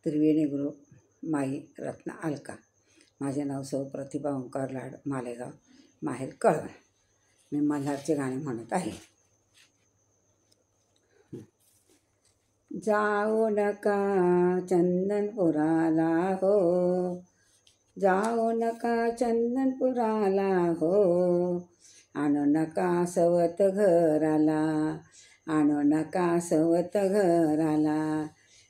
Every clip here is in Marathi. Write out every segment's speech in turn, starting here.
त्रिवेणी गुरु माई रत्ना अलका. माझे नाव सौ प्रतिभा ओंकार लाड, मालेगाव, माहेर कळवण. मी मल्हारचे गाणे म्हणत आहे. जाऊ नका चंदनपुराला हो, जाऊ नका चंदनपुराला हो, आणू नका सवत घराला, आणू नका सवत घराला.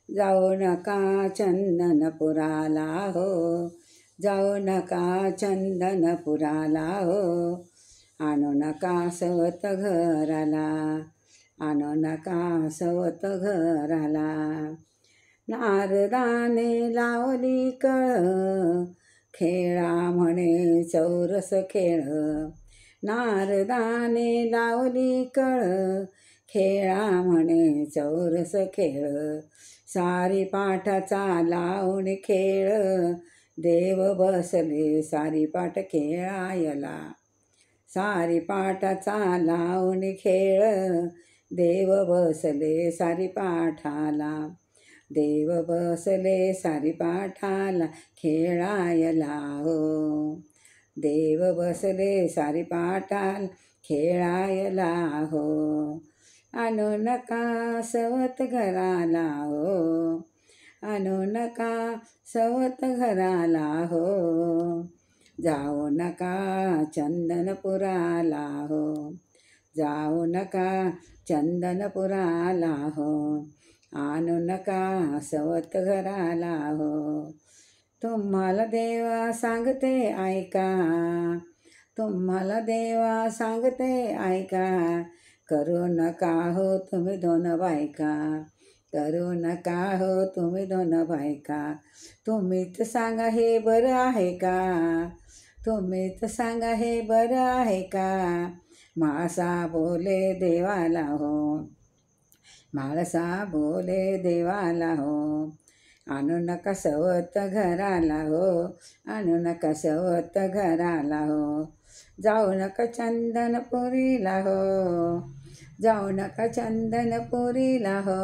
जाऊ नका चंदनपुराला हो, जाऊ नका चंदनपुराला हो, आणू नका सवत घराला, आणू नका सवत घराला. नारदाने लावली कळ, खेळा म्हणे चौरस खेळ. नारदाने लावली कळ, खेळा म्हणे चौरस खेळ. सारी पाठाचा लावून खेळ, देव बसले सारी पाठ खेळायला. सारी पाठाचा लावून खेळ, देव बसले सारी पाठाला. देव बसले सारी पाठाला खेळायला हो, देव बसले सारी पाठाला खेळायला हो. आणू नका सवत घराला हो, आणू नका सवत घराला हो, जाऊ नका चंदनपुराला हो, जाऊ नका चंदनपुराला हो, आणू नका सवत घराला हो. तुम्हाला देवा सांगते ऐका, तुम्हाला देवा सांगते ऐका, करू नका हो तुम्ही दोन बायका, करू नका हो तुम्ही दोन बायका. तुम्हीच सांगा हे बरं आहे का, तुम्हीच सांगा हे बरं आहे का. माळसा बोले देवाला हो, माळसा बोले देवाला हो, आणू नका सवत घराला हो, आणू नका सवत घराला हो. जाऊ नका चंदनपुरीला हो, जाऊ नका चंदनपुरीला हो,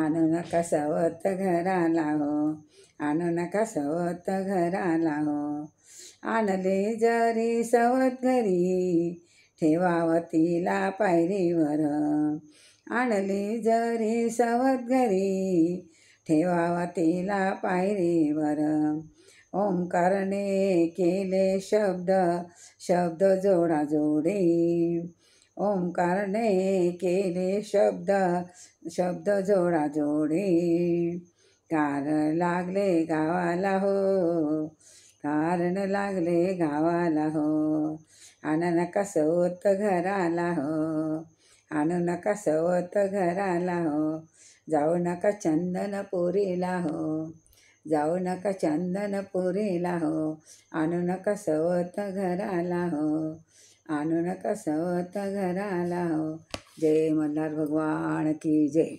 आणू नका सवत घराला हो, आणू नका सवत घराला हो. आणले जरी सवत घरी, ठेवावं तिला पायरीवर. आणली जरी सवत घरी, ठेवावं तिला पायरीवर. ओंकारने केले शब्द, शब्द जोडाजोडी. ओंकारने केले शब्द, शब्द जोडाजोडी. कारण लागले गावाला हो, कारण लागले गावाला हो, आणू नका सवत घराला हो, आणू नका सवत घराला हो. जाऊ नका चंदनपुरीला हो, जाऊ नका चंदनपुरीला हो, आणू नका सवत घराला हो, आणू नका सवत घराला हो. जय मल्हार भगवान की जय.